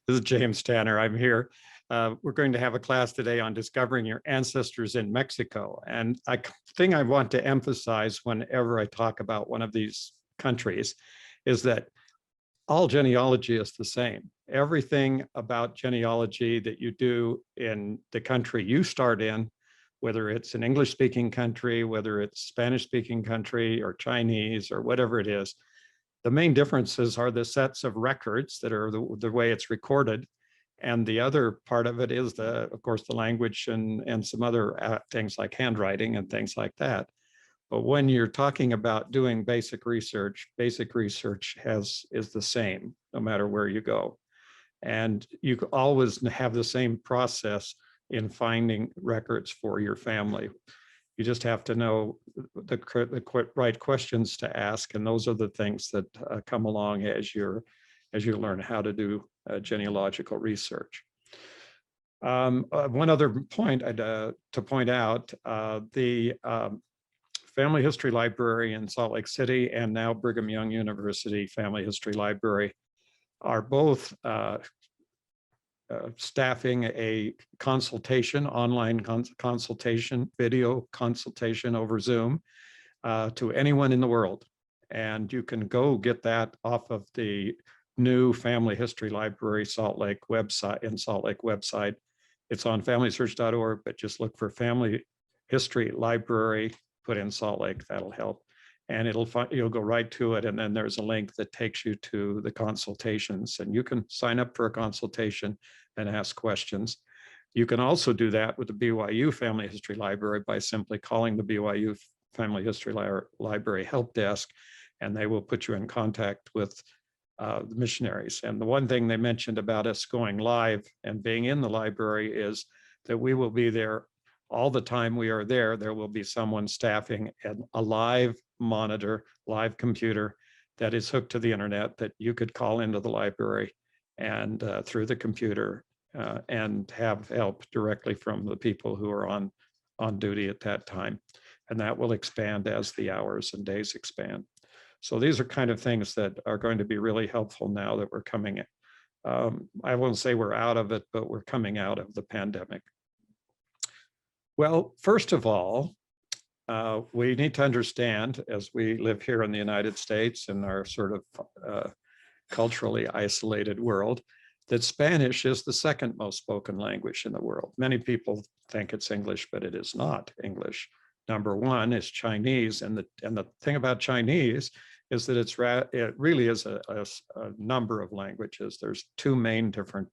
This is James Tanner. I'm here. We're going to have a class today on discovering your ancestors in Mexico. And a thing I want to emphasize whenever I talk about one of these countries is that all genealogy is the same. Everything about genealogy that you do in the country you start in, whether it's an English-speaking country, whether it's Spanish-speaking country or Chinese or whatever it is, the main differences are the sets of records that are the way it's recorded. And the other part of it is, of course, the language and some other things like handwriting and things like that. But when you're talking about doing basic research is the same, no matter where you go. And you always have the same process in finding records for your family. You just have to know the right questions to ask, and those are the things that come along as you learn how to do genealogical research. One other point to point out, the Family History Library in Salt Lake City and now Brigham Young University Family History Library are both staffing a consultation, online consultation, video consultation over Zoom to anyone in the world. And you can go get that off of the new Family History Library Salt Lake website. It's on familysearch.org, but just look for Family History Library, put in Salt Lake, that'll help. And you'll go right to it. And then there's a link that takes you to the consultations, and you can sign up for a consultation and ask questions. You can also do that with the BYU Family History Library by simply calling the BYU Family History Library help desk, and they will put you in contact with the missionaries. And the one thing they mentioned about us going live and being in the library is that we will be there all the time we are there. There will be someone staffing a live monitor, live computer that is hooked to the internet that you could call into the library and through the computer and have help directly from the people who are on duty at that time. And that will expand as the hours and days expand. So these are kind of things that are going to be really helpful now that we're coming in. I won't say we're out of it, but we're coming out of the pandemic. Well, first of all, we need to understand, as we live here in the United States in our sort of culturally isolated world, that Spanish is the second most spoken language in the world. Many people think it's English, but it is not English. Number one is Chinese, and the thing about Chinese is that it really is a number of languages. There's two main different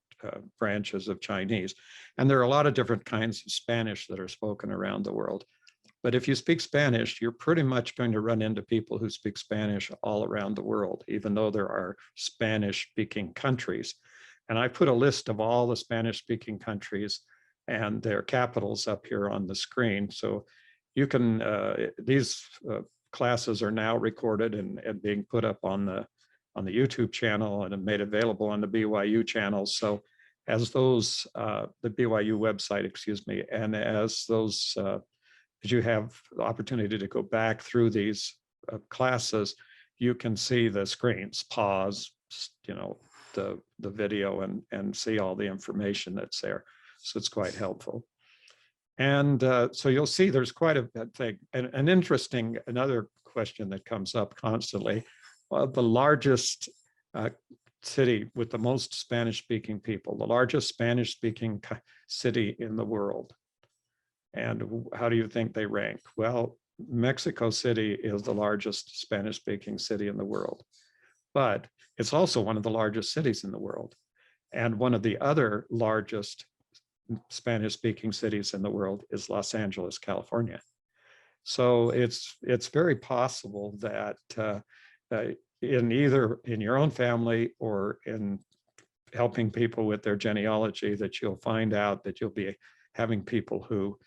branches of Chinese, and there are a lot of different kinds of Spanish that are spoken around the world. But if you speak Spanish, you're pretty much going to run into people who speak Spanish all around the world, even though there are Spanish-speaking countries. And I put a list of all the Spanish-speaking countries and their capitals up here on the screen. So you can, these classes are now recorded and being put up on the YouTube channel and made available on the BYU channel. So as those, the BYU website, excuse me, and as those, as you have the opportunity to go back through these classes, you can see the screens, pause, the video and see all the information that's there. So it's quite helpful. And so you'll see there's quite a thing. And another question that comes up constantly, the largest city with the most Spanish-speaking people, the largest Spanish-speaking city in the world. And how do you think they rank? Well, Mexico City is the largest Spanish-speaking city in the world, but it's also one of the largest cities in the world. And one of the other largest Spanish-speaking cities in the world is Los Angeles, California. So it's very possible that either in your own family or in helping people with their genealogy, that you'll find out that you'll be having people who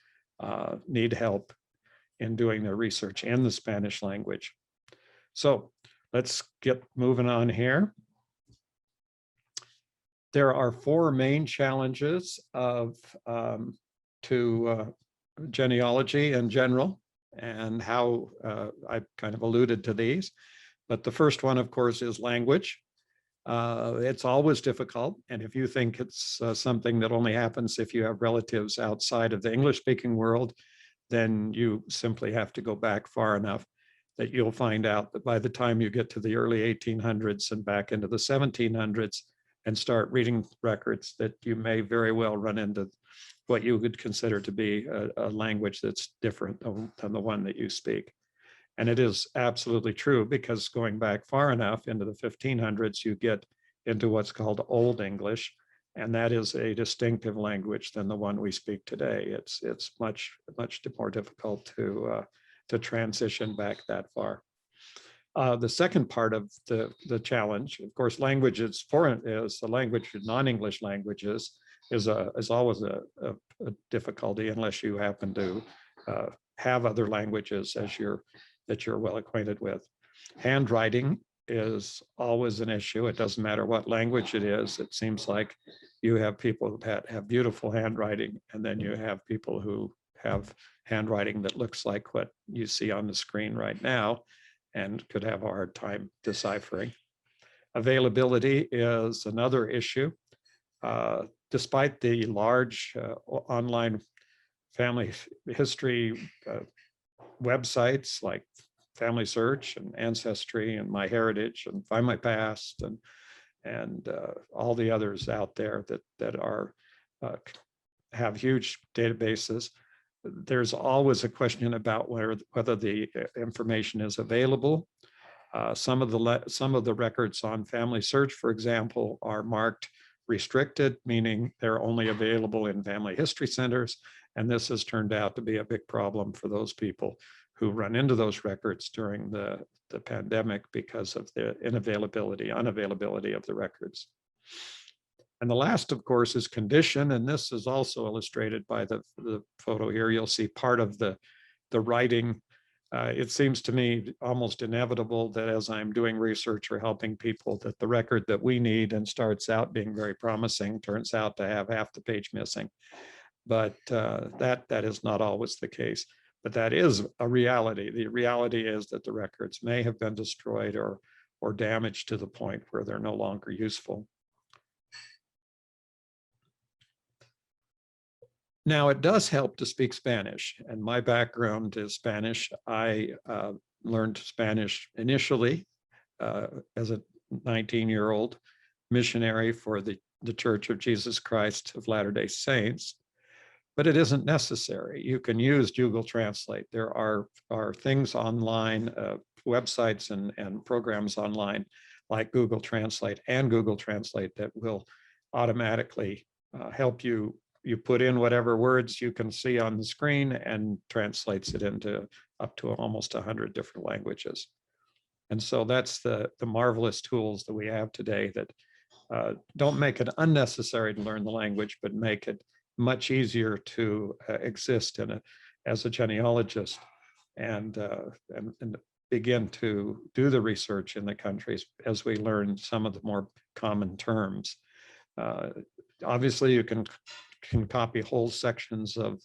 need help in doing their research in the Spanish language. So let's get moving on here. There are four main challenges to genealogy in general, and how I've kind of alluded to these. But the first one, of course, is language. It's always difficult. And if you think it's something that only happens if you have relatives outside of the English-speaking world, then you simply have to go back far enough that you'll find out that by the time you get to the early 1800s and back into the 1700s and start reading records, that you may very well run into what you would consider to be a language that's different than the one that you speak. And it is absolutely true, because going back far enough into the 1500s, you get into what's called Old English, and that is a distinctive language than the one we speak today. It's much more difficult to transition back that far. The second part of the challenge, of course, languages foreign is the language of non-English languages is always a difficulty unless you happen to have other languages that you're well acquainted with. Handwriting is always an issue. It doesn't matter what language it is. It seems like you have people that have beautiful handwriting, and then you have people who have handwriting that looks like what you see on the screen right now and could have a hard time deciphering. Availability is another issue. Despite the large online family history websites like Family Search and Ancestry and MyHeritage and Find My Past and all the others out there that are have huge databases, there's always a question about whether the information is available. Some of the records on Family Search, for example, are marked restricted, meaning they're only available in family history centers. And this has turned out to be a big problem for those people who run into those records during the pandemic because of the unavailability of the records. And the last, of course, is condition. And this is also illustrated by the photo here. You'll see part of the writing. It seems to me almost inevitable that as I'm doing research or helping people, that the record that we need and starts out being very promising turns out to have half the page missing. But that is not always the case. But that is a reality. The reality is that the records may have been destroyed or damaged to the point where they're no longer useful. Now, it does help to speak Spanish, and my background is Spanish. I learned Spanish initially as a 19-year-old missionary for the Church of Jesus Christ of Latter-day Saints, but it isn't necessary. You can use Google Translate. There are things online, websites and programs online like Google Translate and Google Translate that will automatically help you. You put in whatever words you can see on the screen and translates it into up to almost 100 different languages. And so that's the marvelous tools that we have today that don't make it unnecessary to learn the language, but make it much easier to exist as a genealogist and begin to do the research in the countries as we learn some of the more common terms. Obviously, you can copy whole sections of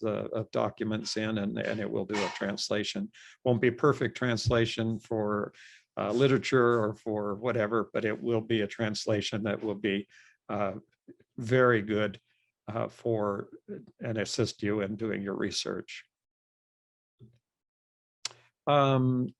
documents in, and it will do a translation. Won't be perfect translation for literature or for whatever, but it will be a translation that will be very good for and assist you in doing your research. In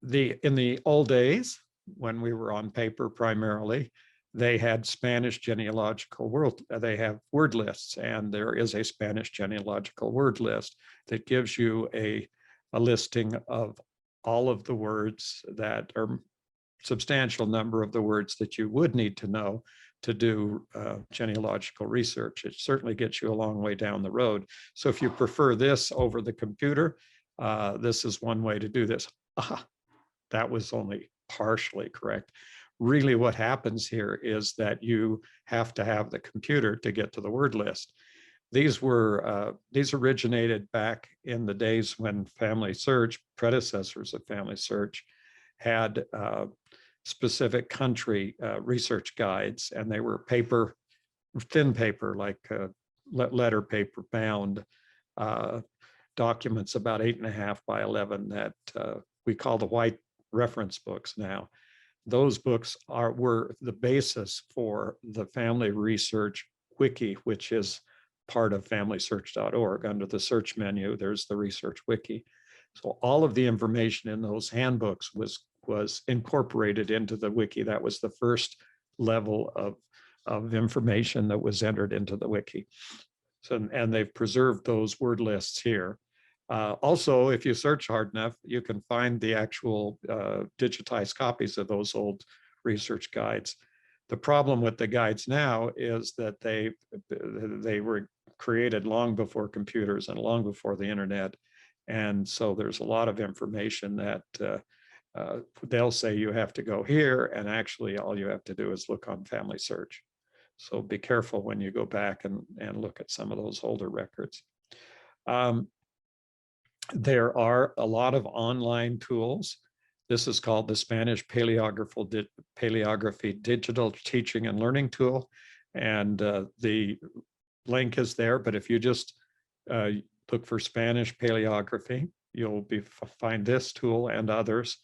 the old days, when we were on paper primarily, they had Spanish genealogical they have word lists, and there is a Spanish genealogical word list that gives you a listing of all of the words that are substantial number of the words that you would need to know to do genealogical research. It certainly gets you a long way down the road. So if you prefer this over the computer, this is one way to do this. That was only partially correct. Really what happens here is that you have to have the computer to get to the word list. These originated back in the days when Family Search, predecessors of Family Search, had specific country research guides, and they were thin paper, like letter paper bound documents about 8.5 by 11 that we call the white reference books now. those books were the basis for the Family Research Wiki, which is part of familysearch.org. Under the search menu, there's the Research Wiki. So all of the information in those handbooks was incorporated into the wiki. That was the first level of information that was entered into the wiki. So, and they've preserved those word lists here. Also, if you search hard enough, you can find the actual digitized copies of those old research guides. The problem with the guides now is that they were created long before computers and long before the internet. And so there's a lot of information that they'll say you have to go here, and actually all you have to do is look on Family Search. So be careful when you go back and look at some of those older records. There are a lot of online tools. This is called the Spanish Paleography Digital Teaching and Learning Tool. And the link is there, but if you just look for Spanish paleography, you'll find this tool and others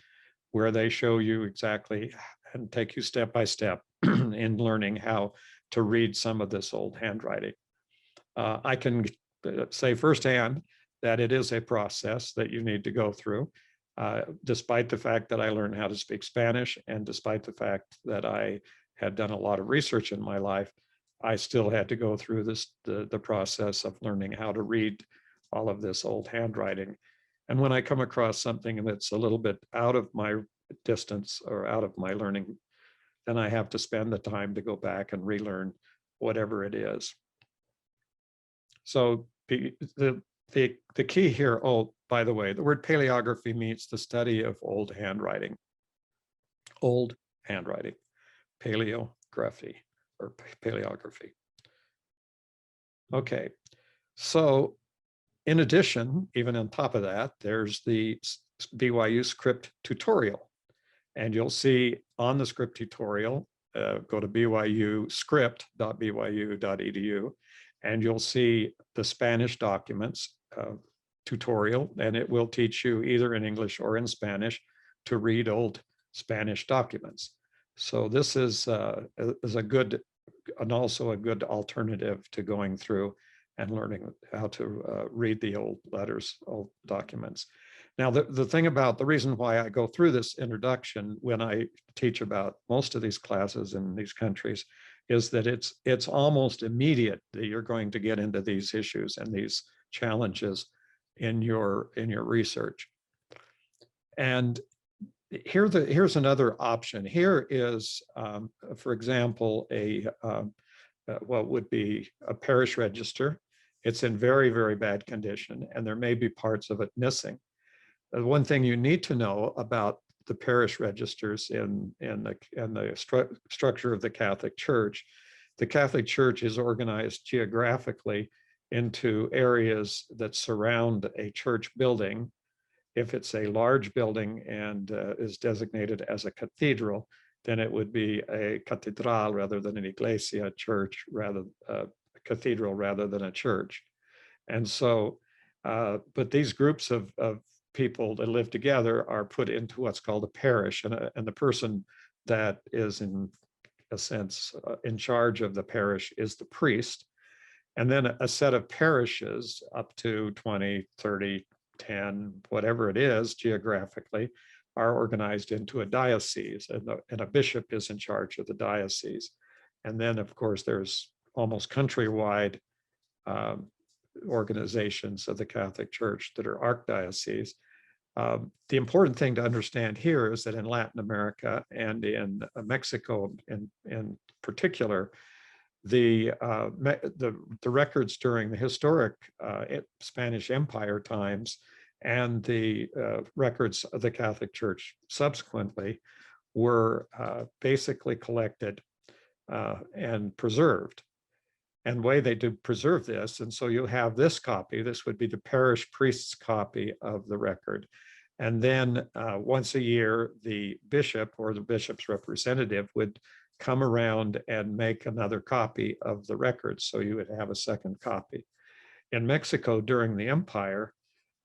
where they show you exactly and take you step by step in learning how to read some of this old handwriting. I can say firsthand that it is a process that you need to go through, despite the fact that I learned how to speak Spanish, and despite the fact that I had done a lot of research in my life, I still had to go through the process of learning how to read all of this old handwriting. And when I come across something that's a little bit out of my distance or out of my learning, then I have to spend the time to go back and relearn whatever it is. So the key here, oh, by the way, the word paleography means the study of old handwriting. Old handwriting, paleography or paleography. Okay, so in addition, even on top of that, there's the BYU script tutorial. And you'll see on the script tutorial, go to byscript.byu.edu, and you'll see the Spanish documents tutorial, and it will teach you either in English or in Spanish to read old Spanish documents. So this is a good, and also a good alternative to going through and learning how to read the old letters, old documents. Now, the thing about the reason why I go through this introduction when I teach about most of these classes in these countries is that it's almost immediate that you're going to get into these issues and these challenges in your research. And here's another option. Here is, for example, what would be a parish register. It's in very, very bad condition, and there may be parts of it missing. One thing you need to know about the parish registers in the structure of the Catholic Church is organized geographically into areas that surround a church building. If it's a large building and is designated as a cathedral, then it would be a catedral rather than an iglesia, church, rather a cathedral rather than a church. And so, but these groups of people that live together are put into what's called a parish, and the person that is in a sense in charge of the parish is the priest. And then a set of parishes up to 20, 30, 10, whatever it is geographically, are organized into a diocese, and a bishop is in charge of the diocese. And then, of course, there's almost countrywide organizations of the Catholic Church that are archdioceses. The important thing to understand here is that in Latin America and in Mexico in particular, the records during the historic Spanish Empire times and the records of the Catholic Church subsequently were basically collected and preserved. And the way they do preserve this, and so you have this copy, this would be the parish priest's copy of the record. And then once a year, the bishop or the bishop's representative would come around and make another copy of the record. So you would have a second copy. In Mexico during the empire,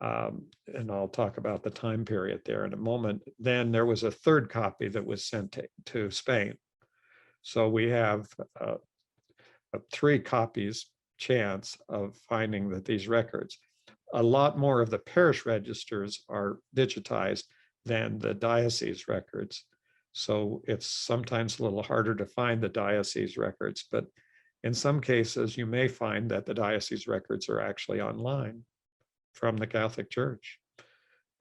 And I'll talk about the time period there in a moment. Then there was a third copy that was sent to Spain. So we have a 3 copies chance of finding that these records. A lot more of the parish registers are digitized than the diocese records. So it's sometimes a little harder to find the diocese records, but in some cases, you may find that the diocese records are actually online from the Catholic Church.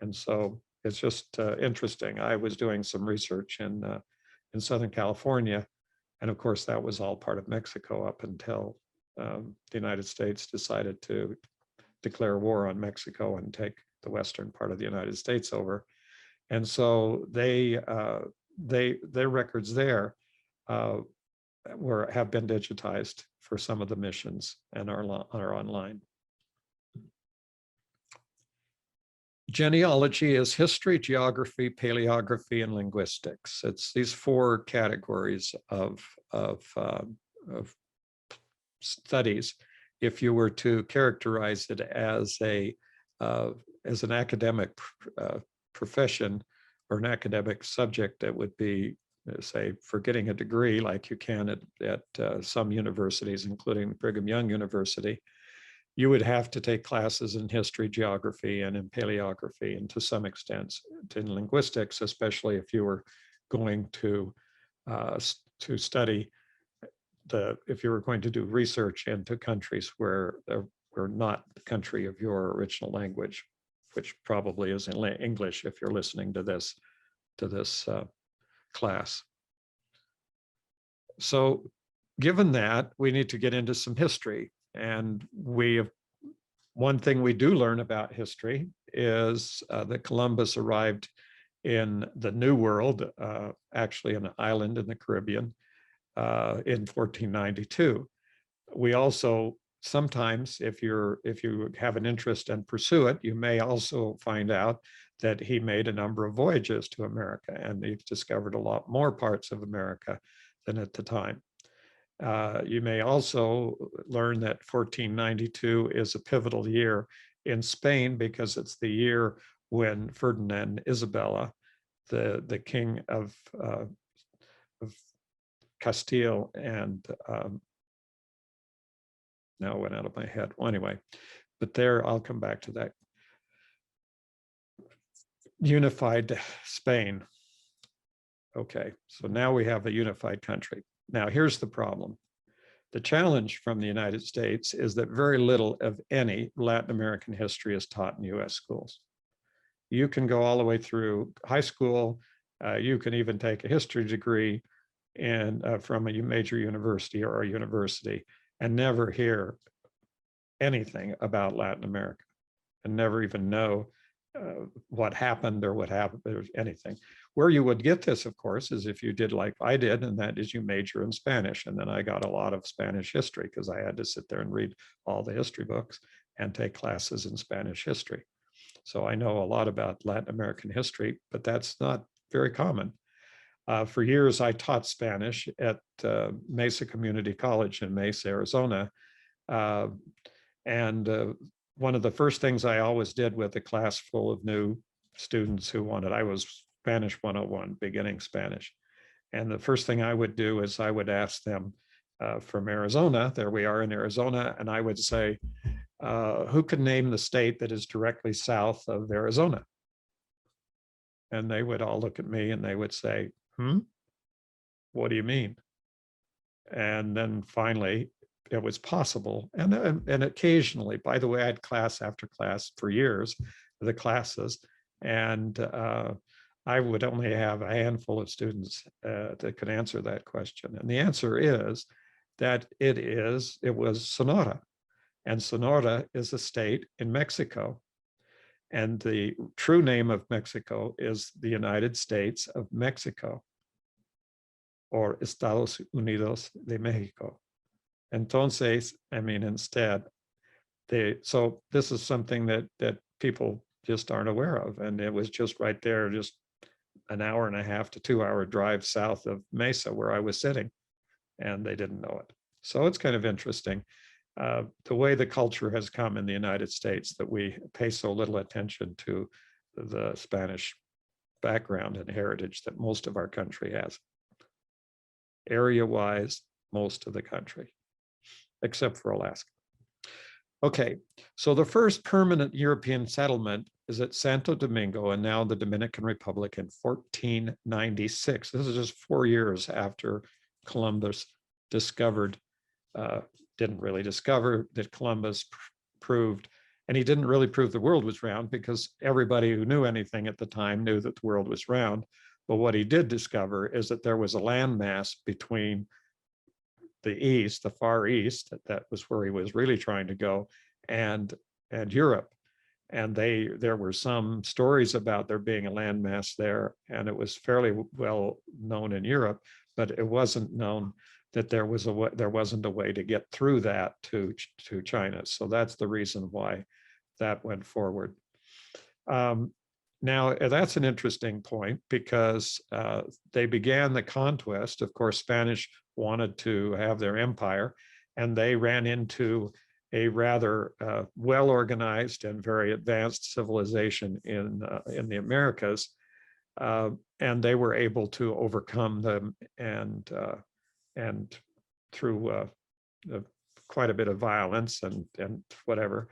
And so it's just interesting. I was doing some research in Southern California, and of course, that was all part of Mexico up until the United States decided to declare war on Mexico and take the western part of the United States over. And so their records there have been digitized for some of the missions and are online. Genealogy is history, geography, paleography, and linguistics. It's these 4 categories of studies. If you were to characterize it as an academic profession or an academic subject, that would be, say, for getting a degree like you can at some universities, including Brigham Young University, you would have to take classes in history, geography, and in paleography, and to some extent in linguistics, especially if you were going to study if you were going to do research into countries where were not the country of your original language, which probably is in English if you're listening to this class. So given that, we need to get into some history. And one thing we do learn about history is that Columbus arrived in the New World, actually an island in the Caribbean, in 1492. We also sometimes, if you have an interest and pursue it, you may also find out that he made a number of voyages to America, and he discovered a lot more parts of America than at the time. You may also learn that 1492 is a pivotal year in Spain because it's the year when Ferdinand and Isabella, the king of Castile and now it went out of my head. Well, anyway, but there, I'll come back to that. Unified Spain. Okay, so now we have a unified country. Now, here's the problem. The challenge from the United States is that very little of any Latin American history is taught in US schools. You can go all the way through high school. You can even take a history degree from a major university or a university and never hear anything about Latin America and never even know what happened or anything. Where you would get this, of course, is if you did like I did, and that is you major in Spanish. And then I got a lot of Spanish history because I had to sit there and read all the history books and take classes in Spanish history. So I know a lot about Latin American history, but that's not very common. For years, I taught Spanish at Mesa Community College in Mesa, Arizona. One of the first things I always did with a class full of new students I was Spanish 101, beginning Spanish. And the first thing I would do is I would ask them from Arizona, there we are in Arizona, and I would say, who can name the state that is directly south of Arizona? And they would all look at me and they would say, what do you mean? And then finally, it was possible. And occasionally, by the way, I had class after class for years, the classes, and I would only have a handful of students that could answer that question. And the answer is that it was Sonora. And Sonora is a state in Mexico. And the true name of Mexico is the United States of Mexico, or Estados Unidos de Mexico. Entonces, instead, so this is something that people just aren't aware of. And it was just right there, just an hour and a half to 2-hour drive south of Mesa where I was sitting, and they didn't know it. So it's kind of interesting. the way the culture has come in the United States, that we pay so little attention to the Spanish background and heritage that most of our country has. Area-wise, most of the country, except for Alaska. Okay, so the first permanent European settlement is at Santo Domingo and now the Dominican Republic in 1496. This is just 4 years after Columbus discovered, didn't really discover, that Columbus proved, and he didn't really prove the world was round, because everybody who knew anything at the time knew that the world was round. But what he did discover is that there was a landmass between the east, the far east, that was where he was really trying to go, and Europe. And there were some stories about there being a landmass there, and it was fairly well known in Europe, but it wasn't known that there wasn't a way to get through that to China. So that's the reason why that went forward. Now, that's an interesting point, because they began the conquest. Of course, Spanish wanted to have their empire, and they ran into a rather well-organized and very advanced civilization in the Americas, and they were able to overcome them, and through quite a bit of violence and whatever.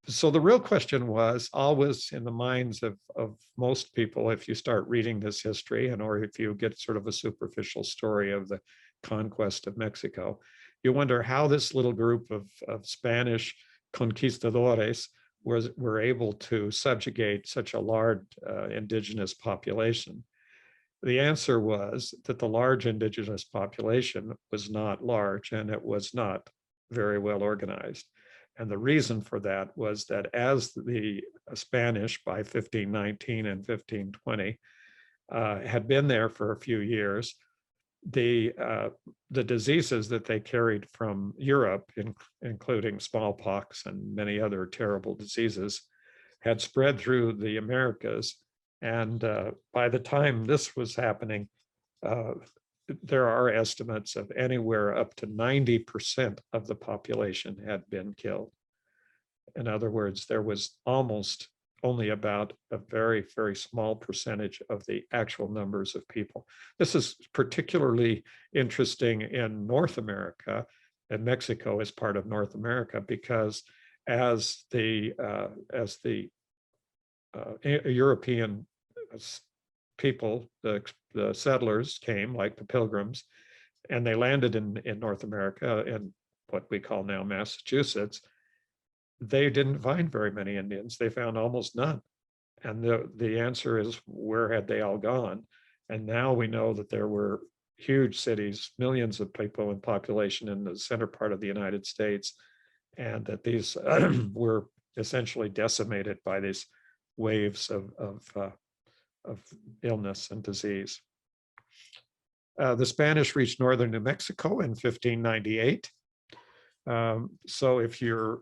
So the real question was always in the minds of most people, if you start reading this history, and or if you get sort of a superficial story of the conquest of Mexico, you wonder how this little group of Spanish conquistadores were able to subjugate such a large indigenous population. The answer was that the large indigenous population was not large, and it was not very well organized. And the reason for that was that as the Spanish by 1519 and 1520 had been there for a few years, the diseases that they carried from Europe, including smallpox and many other terrible diseases, had spread through the Americas. And by the time this was happening, there are estimates of anywhere up to 90% of the population had been killed. In other words, there was almost only about a very, very small percentage of the actual numbers of people. This is particularly interesting in North America, and Mexico is part of North America, because as the European people, the settlers came, like the Pilgrims, and they landed in North America, in what we call now Massachusetts, they didn't find very many Indians. They found almost none. And the answer is, where had they all gone? And now we know that there were huge cities, millions of people in population in the center part of the United States, and that these were essentially decimated by these waves of illness and disease. The Spanish reached northern New Mexico in 1598. So if you're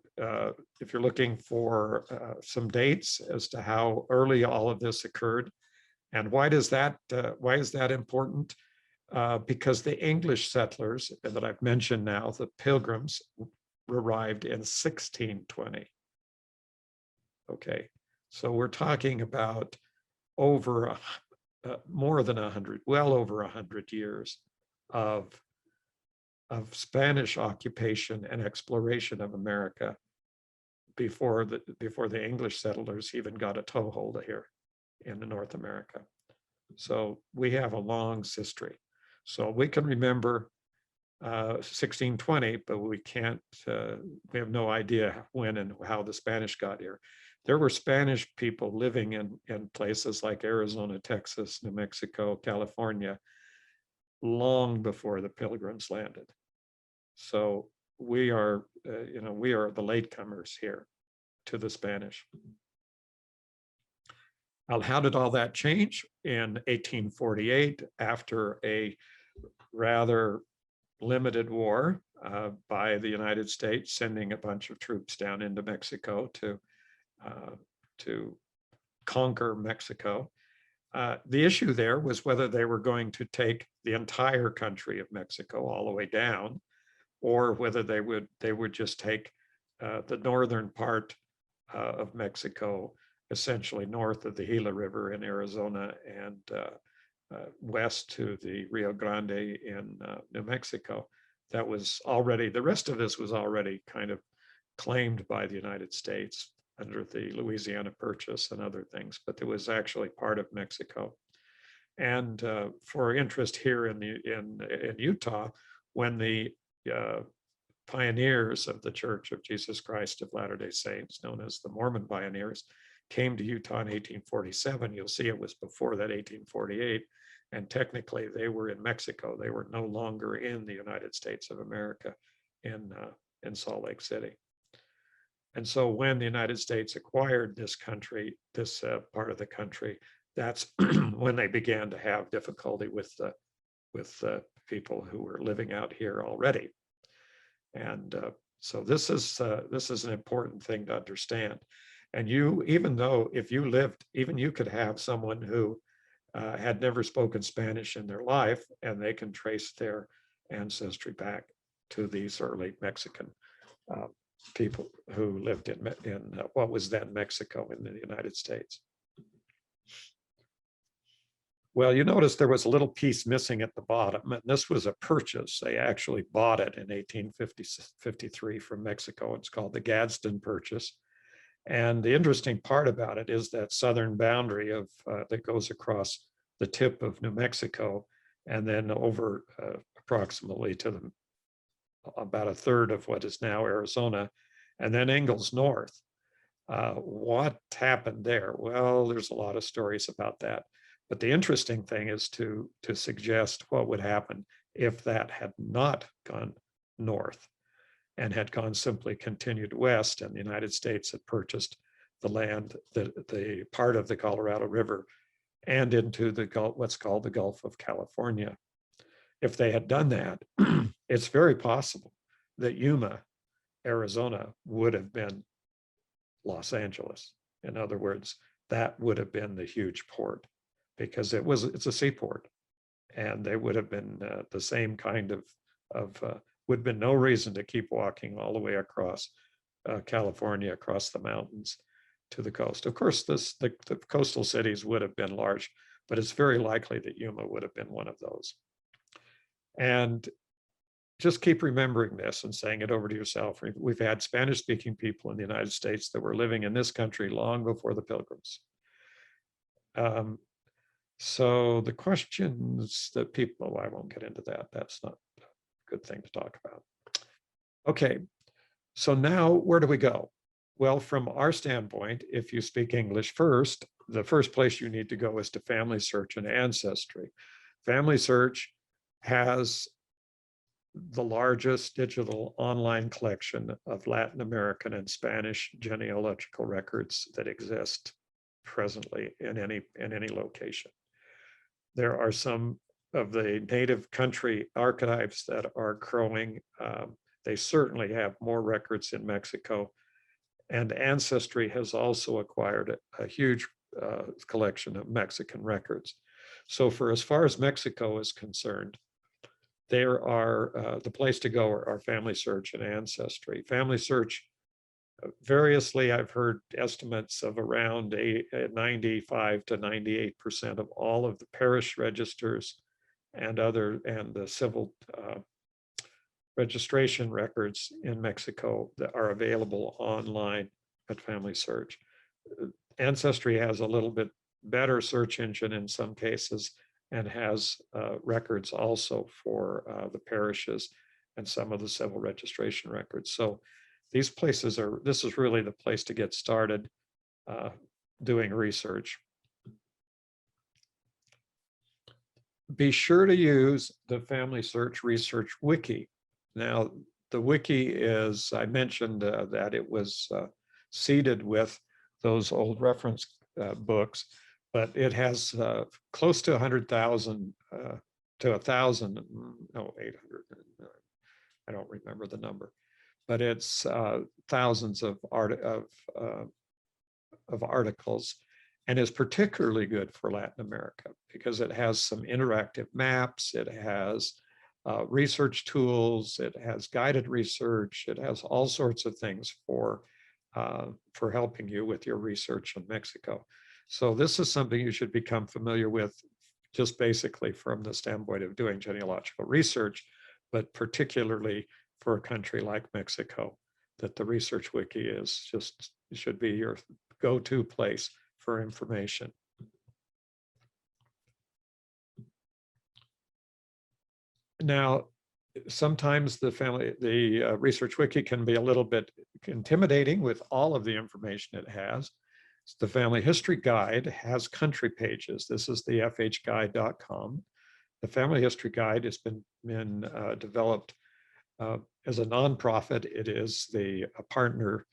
looking for some dates as to how early all of this occurred, and why is that important? Because the English settlers that I've mentioned now, the Pilgrims, arrived in 1620. Okay, so we're talking about over more than 100, well over 100 years of Spanish occupation and exploration of America before the English settlers even got a toehold here in North America. So we have a long history. So we can remember 1620, but we can't. We have no idea when and how the Spanish got here. There were Spanish people living in places like Arizona, Texas, New Mexico, California, long before the Pilgrims landed. So we are the latecomers here to the Spanish. How did all that change? In 1848, after a rather limited war by the United States, sending a bunch of troops down into Mexico to conquer Mexico. The issue there was whether they were going to take the entire country of Mexico all the way down, or whether they would just take the northern part of Mexico, essentially north of the Gila River in Arizona and west to the Rio Grande in New Mexico. That was already, the rest of this was already kind of claimed by the United States under the Louisiana Purchase and other things, but it was actually part of Mexico. And for interest here in Utah, when the pioneers of the Church of Jesus Christ of Latter-day Saints, known as the Mormon pioneers, came to Utah in 1847, you'll see it was before that 1848, and technically they were in Mexico. They were no longer in the United States of America in Salt Lake City. And so when the United States acquired this country, this part of the country, that's when they began to have difficulty with the people who were living out here already. And so this is an important thing to understand. And you, even though if you lived, even you could have someone who had never spoken Spanish in their life, and they can trace their ancestry back to these early Mexican people who lived in what was then Mexico in the United States. Well, you notice there was a little piece missing at the bottom, and this was a purchase. They actually bought it in 1853 from Mexico. It's called the Gadsden Purchase. And the interesting part about it is that southern boundary of that goes across the tip of New Mexico and then over approximately to about a third of what is now Arizona, and then Ingalls North. What happened there? Well, there's a lot of stories about that. But the interesting thing is to suggest what would happen if that had not gone north and had gone simply continued west, and the United States had purchased the land, the part of the Colorado River and into the Gulf, what's called the Gulf of California. If they had done that, it's very possible that Yuma, Arizona would have been Los Angeles. In other words, that would have been the huge port, because it's a seaport, and they would have been the same kind of would have been no reason to keep walking all the way across California, across the mountains to the coast. Of course, the coastal cities would have been large, but it's very likely that Yuma would have been one of those. And just keep remembering this and saying it over to yourself. We've had Spanish-speaking people in the United States that were living in this country long before the Pilgrims. So the questions that people, I won't get into that. That's not a good thing to talk about. Okay, so now where do we go? Well, from our standpoint, if you speak English first, the first place you need to go is to Family Search and Ancestry. Family Search has the largest digital online collection of Latin American and Spanish genealogical records that exist presently in any location. There are some of the native country archives that are growing. They certainly have more records in Mexico, and Ancestry has also acquired a huge collection of Mexican records. So for as far as Mexico is concerned, there are the place to go are Family Search and Ancestry. Family Search, variously, I've heard estimates of around 95 to 98% of all of the parish registers and the civil registration records in Mexico that are available online at Family Search. Ancestry has a little bit better search engine in some cases, and has records also for the parishes and some of the civil registration records. So these places this is really the place to get started doing research. Be sure to use the Family Search Research Wiki. Now, the wiki is, I mentioned that it was seeded with those old reference books, but it has close to 100,000 to 1,000, no, 800, I don't remember the number, but it's thousands of articles, and is particularly good for Latin America because it has some interactive maps. It has research tools, it has guided research, it has all sorts of things for helping you with your research in Mexico. So this is something you should become familiar with, just basically from the standpoint of doing genealogical research, but particularly for a country like Mexico, that the Research Wiki is just should be your go-to place for information. Now, sometimes the Research Wiki can be a little bit intimidating with all of the information it has. The Family History Guide has country pages. This is the fhguide.com. The Family History Guide has been developed as a nonprofit. It is a partner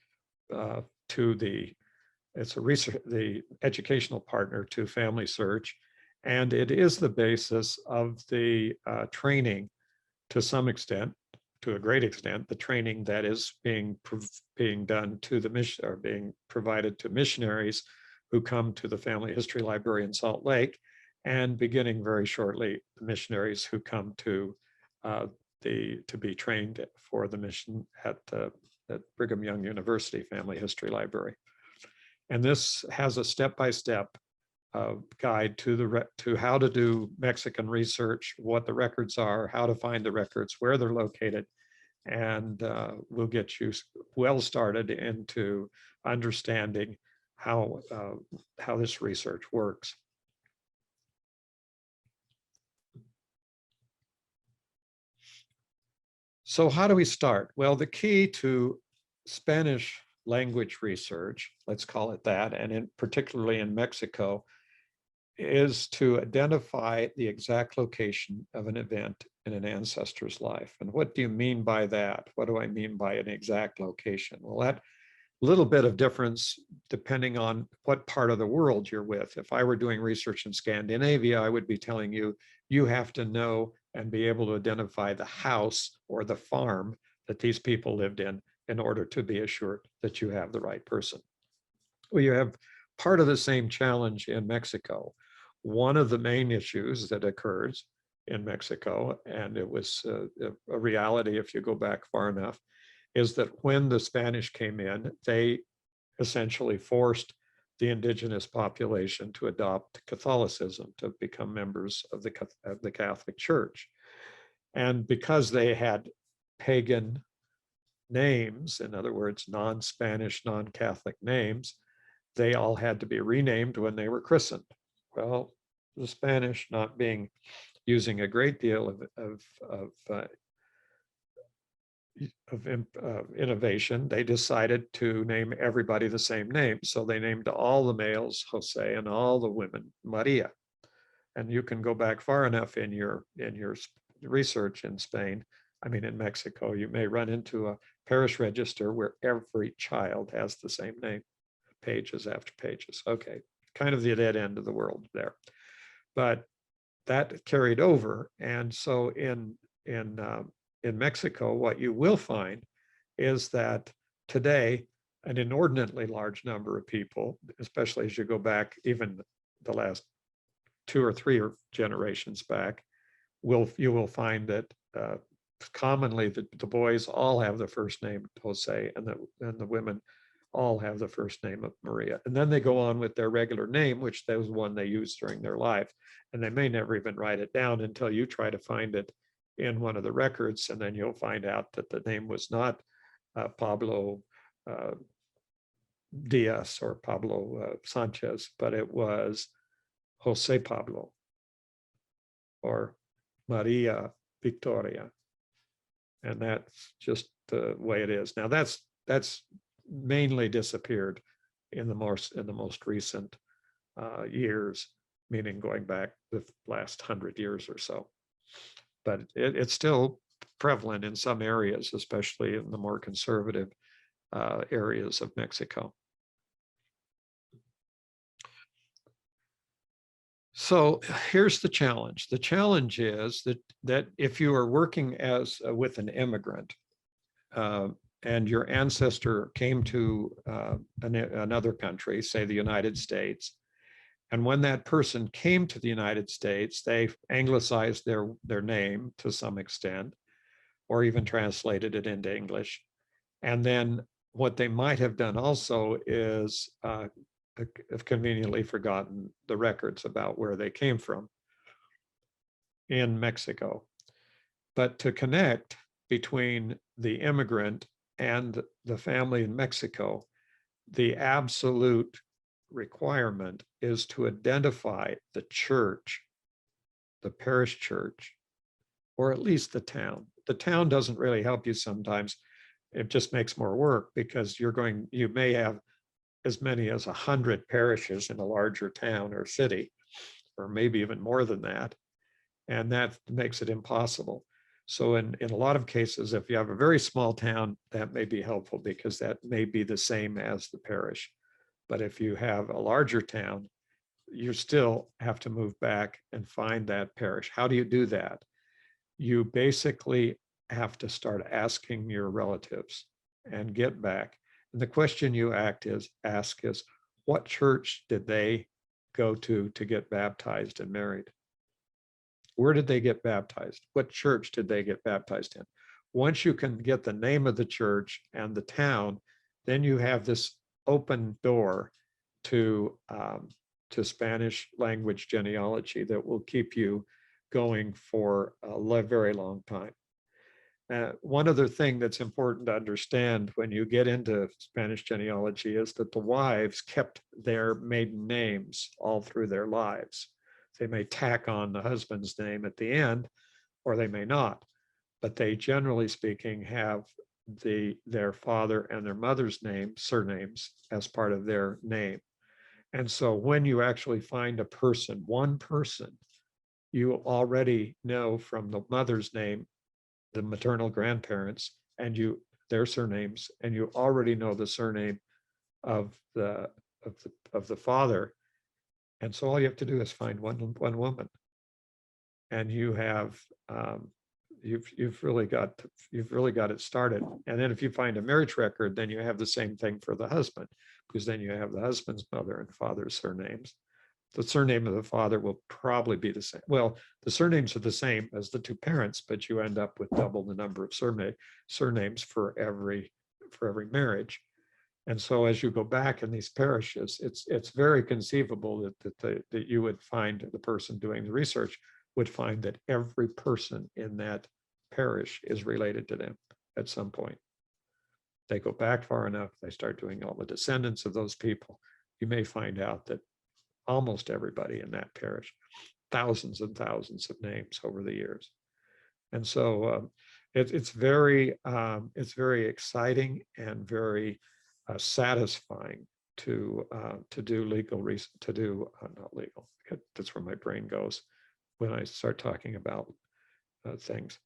to the educational partner to Family Search, and it is the basis of the training, to some extent, to a great extent, the training that is being done to the mission, or being provided to missionaries who come to the Family History Library in Salt Lake, and beginning very shortly, the missionaries who come to be trained for the mission at Brigham Young University Family History Library. And this has a step-by-step guide to how to do Mexican research, what the records are, how to find the records, where they're located, and we'll get you well started into understanding how this research works. So how do we start? Well, the key to Spanish language research, let's call it that, and particularly in Mexico, is to identify the exact location of an event in an ancestor's life. And what do you mean by that? What do I mean by an exact location? Well, that little bit of difference depending on what part of the world you're with. If I were doing research in Scandinavia, I would be telling you, you have to know and be able to identify the house or the farm that these people lived in order to be assured that you have the right person. Well, you have part of the same challenge in Mexico. One of the main issues that occurs in Mexico, and it was a reality if you go back far enough, is that when the Spanish came in, they essentially forced the indigenous population to adopt Catholicism, to become members of the Catholic Church. And because they had pagan names, in other words, non-Spanish, non-Catholic names, they all had to be renamed when they were christened. Well, the Spanish, not using a great deal of innovation, they decided to name everybody the same name. So they named all the males Jose and all the women Maria. And you can go back far enough in your research in Spain, I mean in Mexico, you may run into a parish register where every child has the same name, pages after pages. Okay, kind of the dead end of the world there. But that carried over. And so in Mexico, what you will find is that today, an inordinately large number of people, especially as you go back even the last 2 or 3 generations back, you will find that commonly the boys all have the first name Jose, and the women all have the first name of Maria. And then they go on with their regular name, which was one they used during their life. And they may never even write it down until you try to find it in one of the records. And then you'll find out that the name was not Pablo Diaz or Pablo Sanchez, but it was Jose Pablo or Maria Victoria. And that's just the way it is. Now that's mainly disappeared in the most recent years, meaning going back the last 100 years or so. But it's still prevalent in some areas, especially in the more conservative areas of Mexico. So here's the challenge. The challenge is that if you are working with an immigrant and your ancestor came to another country, say the United States, And when that person came to the United States, they anglicized their name to some extent, or even translated it into English. And then what they might have done also is have conveniently forgotten the records about where they came from in Mexico. But to connect between the immigrant and the family in Mexico, the absolute requirement is to identify the church, the parish church, or at least the town. The town doesn't really help you sometimes. It just makes more work because you may have as many as 100 parishes in a larger town or city, or maybe even more than that. And that makes it impossible. So in a lot of cases, if you have a very small town, that may be helpful because that may be the same as the parish. But if you have a larger town, you still have to move back and find that parish. How do you do that? You basically have to start asking your relatives and get back. And the question you ask is, what church did they go to get baptized and married? Where did they get baptized? What church did they get baptized in? Once you can get the name of the church and the town, then you have this open door to Spanish language genealogy that will keep you going for a very long time. One other thing that's important to understand when you get into Spanish genealogy is that the wives kept their maiden names all through their lives. They may tack on the husband's name at the end, or they may not, but they, generally speaking, have their father and their mother's surnames as part of their name. And so when you actually find a person, one person, you already know from the mother's name, the maternal grandparents, and their surnames, and you already know the surname of the father. And so all you have to do is find one woman, and you have you've really got it started. And then if you find a marriage record, then you have the same thing for the husband, because then you have the husband's mother and father's surnames. The surname of the father will probably be the same. Well, the surnames are the same as the two parents, but you end up with double the number of surnames for every marriage. And so as you go back in these parishes, it's very conceivable that you would find, the person doing the research would find that every person in that parish is related to them at some point. They go back far enough, they start doing all the descendants of those people. You may find out that almost everybody in that parish, thousands and thousands of names over the years. And so it's very exciting and very satisfying to do legal research, not legal. That's where my brain goes when I start talking about things.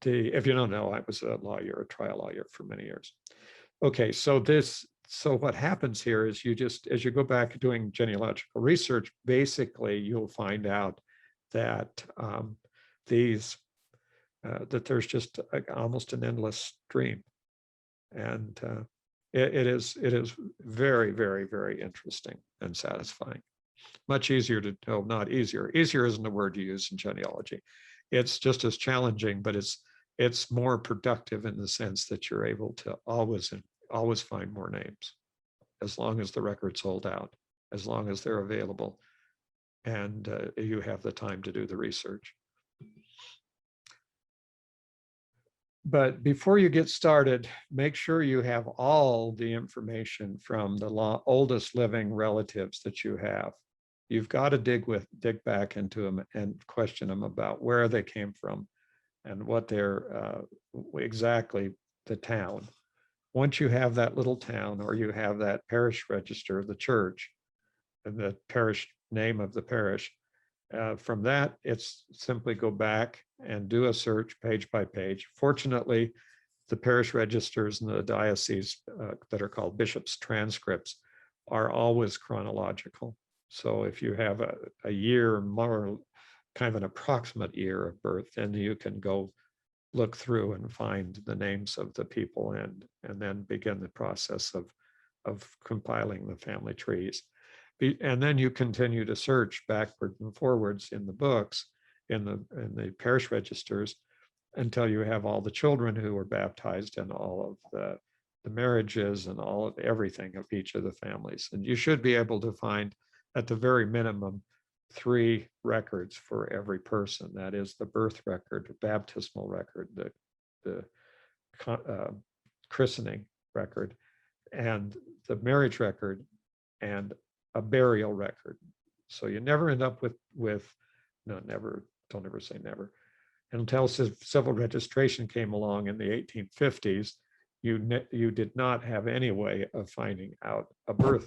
If you don't know, I was a trial lawyer for many years. Okay, so what happens here is as you go back doing genealogical research, basically you'll find out that that there's just almost an endless stream. And it is very, very, very interesting and satisfying. Much easier not easier. Easier isn't a word you use in genealogy. It's just as challenging, but it's more productive in the sense that you're able to always find more names, as long as the records hold out, as long as they're available, and you have the time to do the research. But before you get started, make sure you have all the information from the oldest living relatives that you have. You've got to dig back into them and question them about where they came from and what they're exactly the town. Once you have that little town, or you have that parish register of the church and the parish name of the parish, from that, it's simply go back and do a search page by page. Fortunately, the parish registers in the diocese that are called bishop's transcripts are always chronological. So if you have a year, more kind of an approximate year of birth, then you can go look through and find the names of the people and then begin the process of compiling the family trees. And then you continue to search backwards and forwards in the books, in the parish registers, until you have all the children who were baptized and all of the marriages and all of everything of each of the families. And you should be able to find, at the very minimum, 3 records for every person. That is the birth record, the baptismal record, the christening record, and the marriage record, and a burial record. So you never end up with no, never, don't ever say never. Until civil registration came along in the 1850s, you did not have any way of finding out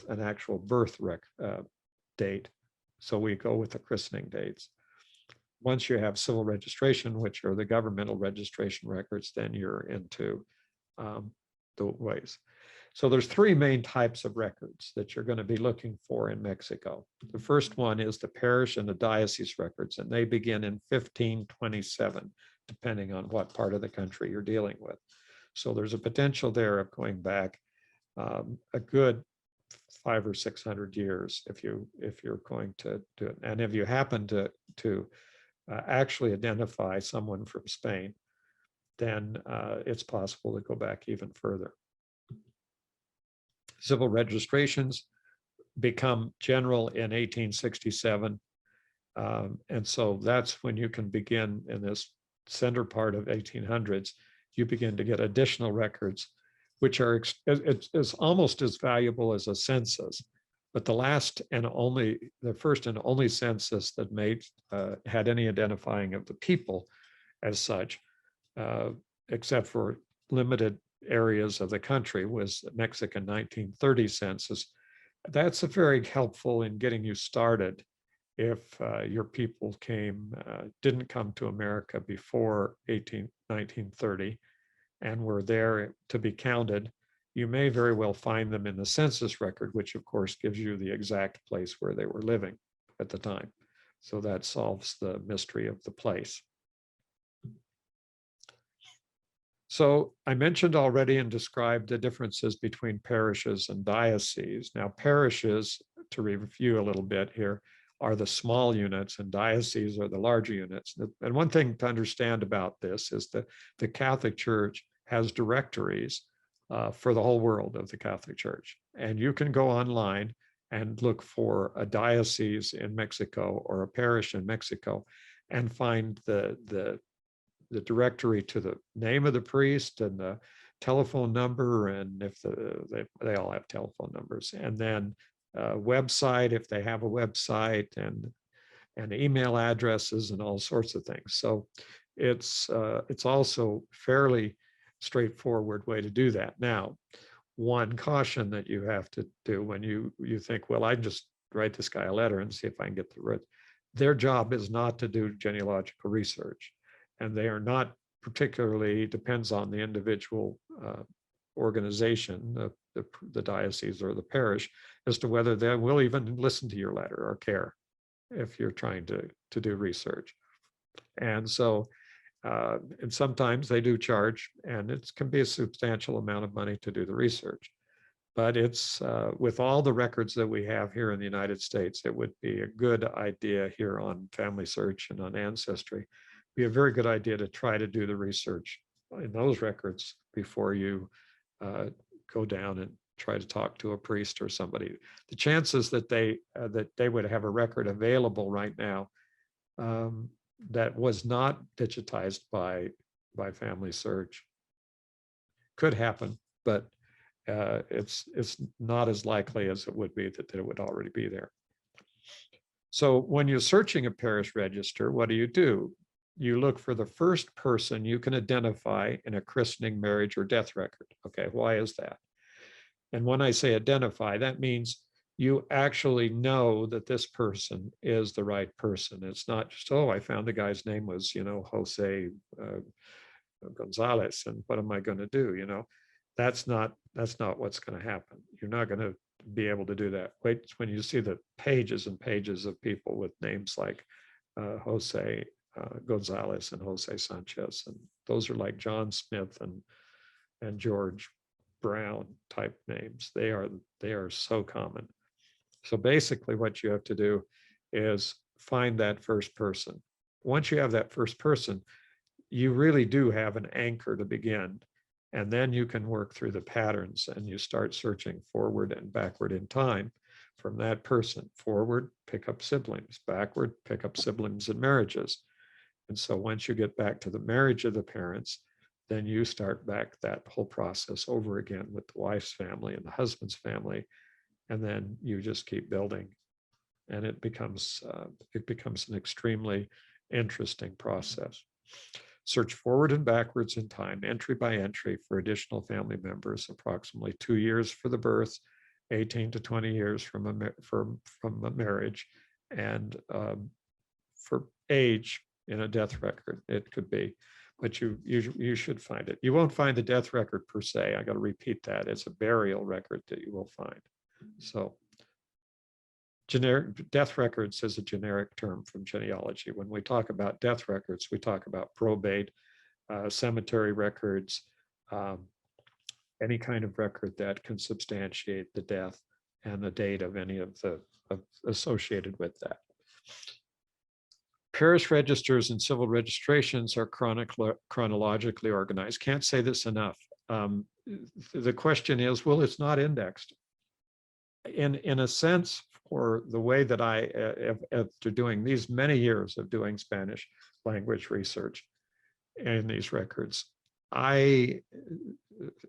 an actual birth date. So we go with the christening dates. Once you have civil registration, which are the governmental registration records, then you're into the ways. So there's 3 main types of records that you're going to be looking for in Mexico. The first one is the parish and the diocese records, and they begin in 1527, depending on what part of the country you're dealing with. So there's a potential there of going back a good 500 or 600 years if you're going to do it. And if you happen to actually identify someone from Spain, then it's possible to go back even further. Civil registrations become general in 1867. And so that's when you can begin, in this center part of 1800s, you begin to get additional records, which are it's almost as valuable as a census. But the first and only census that had any identifying of the people as such, except for limited areas of the country, was Mexican 1930 census. That's very helpful in getting you started if your people didn't come to America before 1930 and were there to be counted. You may very well find them in the census record, which of course gives you the exact place where they were living at the time. So that solves the mystery of the place. So I mentioned already and described the differences between parishes and dioceses. Now, parishes, to review a little bit here, are the small units, and dioceses are the larger units. And one thing to understand about this is that the Catholic Church has directories for the whole world of the Catholic Church. And you can go online and look for a diocese in Mexico or a parish in Mexico and find the directory to the name of the priest and the telephone number, and if they all have telephone numbers, and then website if they have a website, and email addresses and all sorts of things. So it's also fairly straightforward way to do that. Now, one caution that you have to do when you think, well, I just write this guy a letter and see if I can get the root. Their job is not to do genealogical research. And they are not particularly, depends on the individual organization, the diocese or the parish, as to whether they will even listen to your letter or care if you're trying to do research. And so, and sometimes they do charge, and it can be a substantial amount of money to do the research. But it's with all the records that we have here in the United States, it would be a good idea here on Family Search and on Ancestry, be a very good idea to try to do the research in those records before you go down and try to talk to a priest or somebody. The chances that they would have a record available right now that was not digitized by Family Search could happen, but it's not as likely as it would be that it would already be there. So when you're searching a parish register, what do? You look for the first person you can identify in a christening, marriage, or death record. Okay, why is that? And when I say identify, that means you actually know that this person is the right person. It's not just, oh, I found the guy's name was, Jose Gonzalez, and what am I going to do? That's not what's going to happen. You're not going to be able to do that. Wait, when you see the pages and pages of people with names like Jose Gonzalez and Jose Sanchez, and those are like John Smith and George Brown type names. They are so common. So basically what you have to do is find that first person. Once you have that first person, you really do have an anchor to begin. And then you can work through the patterns and you start searching forward and backward in time from that person. Forward, pick up siblings. Backward, pick up siblings and marriages. And so once you get back to the marriage of the parents, then you start back that whole process over again with the wife's family and the husband's family. And then you just keep building. And it becomes an extremely interesting process. Search forward and backwards in time, entry by entry, for additional family members, approximately 2 years for the birth, 18 to 20 years from a marriage, and for age in a death record, it could be, but you should find it. You won't find the death record per se. I got to repeat that. It's a burial record that you will find. So generic death records is a generic term from genealogy. When we talk about death records, we talk about probate, cemetery records, any kind of record that can substantiate the death and the date of any of the associated with that. Parish registers and civil registrations are chronologically organized. Can't say this enough. The question is, well, it's not indexed. In a sense, for the way that I, after doing these many years of doing Spanish language research in these records,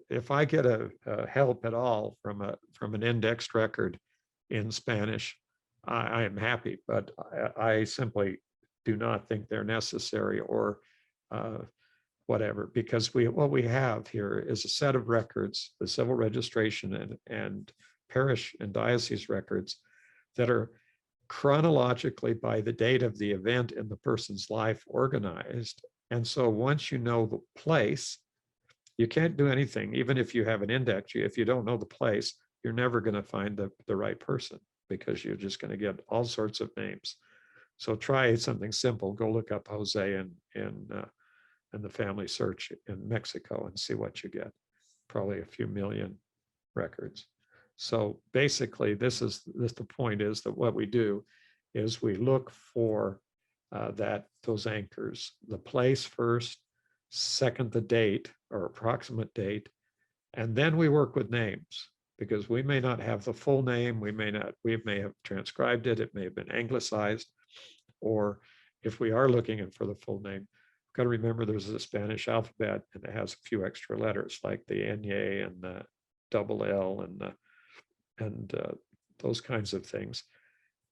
if I get a help at all from an indexed record in Spanish, I am happy, but I simply do not think they're necessary or whatever, because what we have here is a set of records, the civil registration and parish and diocese records, that are chronologically by the date of the event in the person's life organized. And so once you know the place, you can't do anything. Even if you have an index, if you don't know the place, you're never going to find the right person, because you're just going to get all sorts of names. So try something simple. Go look up Jose in the family search in Mexico and see what you get. Probably a few million records. So basically, the point is that what we do is we look for those anchors, the place first, second the date or approximate date, and then we work with names, because we may not have the full name, we may have transcribed it, it may have been anglicized, or if we are looking for the full name, we've got to remember there's a Spanish alphabet and it has a few extra letters like the Ñ and the double L and those kinds of things.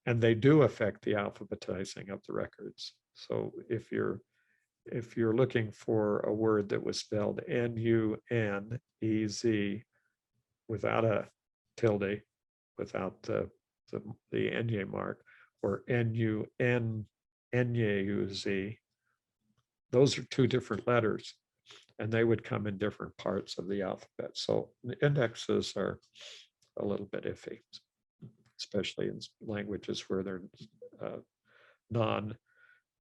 And they do affect the alphabetizing of the records. So if you're looking for a word that was spelled N-U-N-E-Z without a tilde, without the Ñ mark, or N-U-N-N-U-Z, those are two different letters, and they would come in different parts of the alphabet. So the indexes are a little bit iffy, especially in languages where they're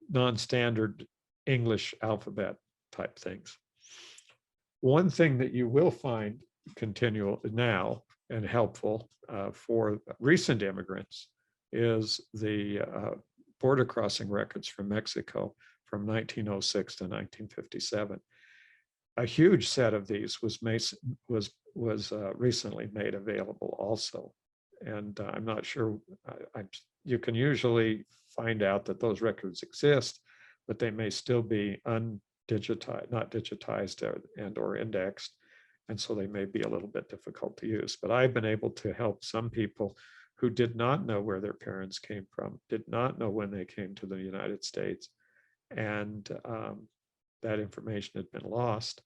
non-standard English alphabet type things. One thing that you will find continual now and helpful for recent immigrants is the border crossing records from Mexico from 1906 to 1957. A huge set of these was recently made available also. And I'm not sure, you can usually find out that those records exist, but they may still be not digitized or indexed. And so they may be a little bit difficult to use. But I've been able to help some people who did not know where their parents came from, did not know when they came to the United States. And that information had been lost.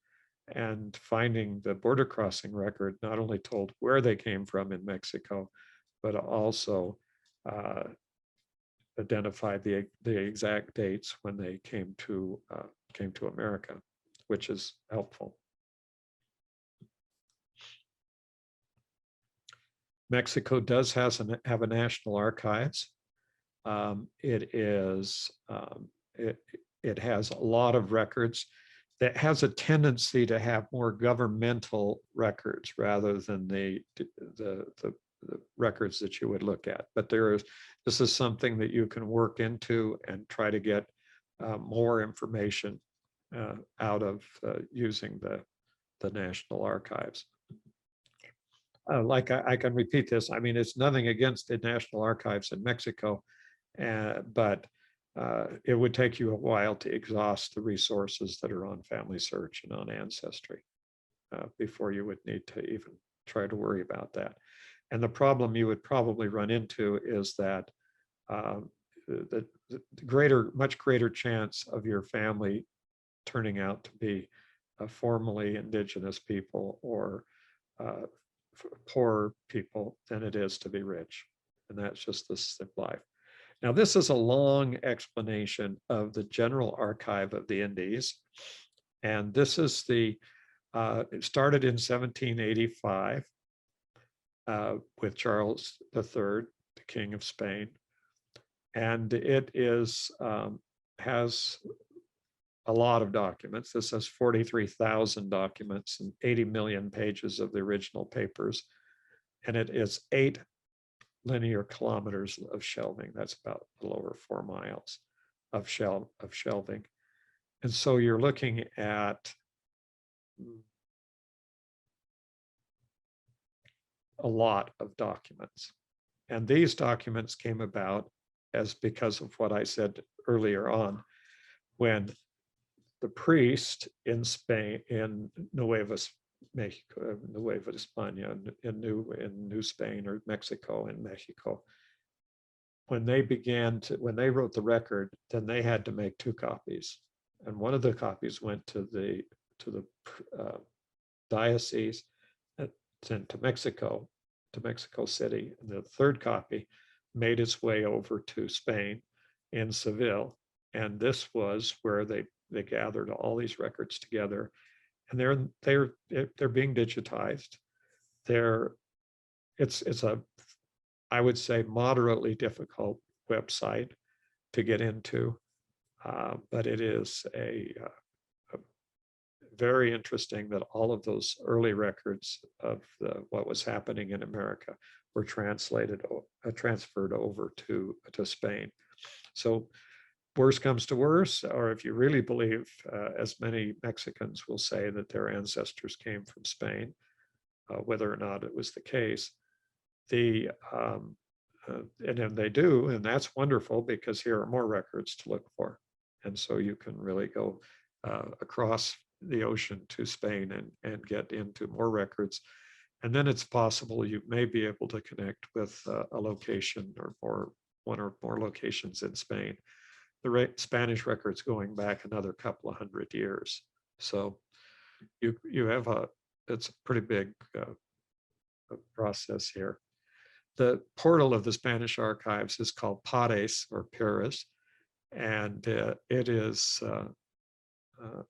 And finding the border crossing record not only told where they came from in Mexico, but also identified the exact dates when they came to America, which is helpful. Mexico does have a national archives. It has a lot of records that has a tendency to have more governmental records rather than the the records that you would look at. But this is something that you can work into and try to get more information out of using the National Archives. Like I can repeat this, I mean, it's nothing against the National Archives in Mexico, but it would take you a while to exhaust the resources that are on Family Search and on Ancestry before you would need to even try to worry about that. And the problem you would probably run into is that the much greater chance of your family turning out to be formerly indigenous people or poor people than it is to be rich. And that's just the life. Now, this is a long explanation of the General Archive of the Indies. And this is it started in 1785 with Charles III, the King of Spain. And it has a lot of documents. This has 43,000 documents and 80 million pages of the original papers. And it is 8 linear kilometers of shelving. That's about a little over 4 miles of shelving. And so you're looking at a lot of documents. And these documents came about because of what I said earlier on, when the priest in Spain, in Nueva España, in New Spain or Mexico, in Mexico, when they wrote the record, then they had to make 2 copies, and one of the copies went to the diocese to Mexico City, and the 3rd copy made its way over to Spain in Seville, and this was where they gathered all these records together, and they're being digitized. It's a, I would say, moderately difficult website to get into, but it is a very interesting that all of those early records of what was happening in America were transferred over to Spain. So worse comes to worse, or if you really believe, as many Mexicans will say, that their ancestors came from Spain, whether or not it was the case, and then they do, and that's wonderful, because here are more records to look for. And so you can really go across the ocean to Spain and get into more records. And then it's possible you may be able to connect with a location or one or more locations in Spain. The Spanish records going back another couple of 100 years. So you have it's a pretty big process here. The portal of the Spanish archives is called Parish, or Parish, and it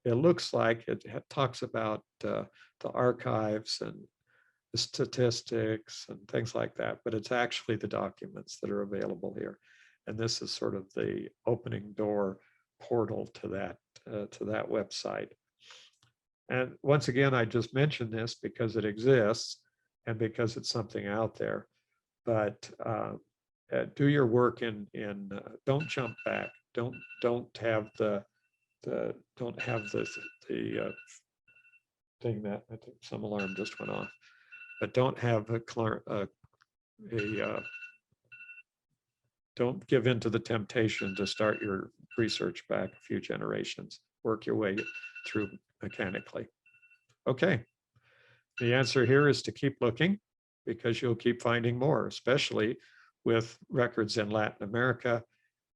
looks like it talks about the archives and the statistics and things like that, but it's actually the documents that are available here. And this is sort of the opening door portal to that website. And once again, I just mentioned this because it exists and because it's something out there. But do your work in don't jump back. Don't have the thing that I think some alarm just went off. But don't have don't give in to the temptation to start your research back a few generations. Work your way through mechanically. Okay. The answer here is to keep looking, because you'll keep finding more, especially with records in Latin America.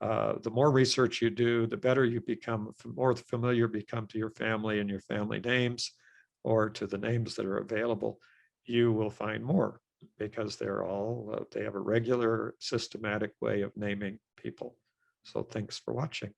The more research you do, the better you become, the more familiar you become to your family and your family names, or to the names that are available. You will find more, because they have a regular, systematic way of naming people. So thanks for watching.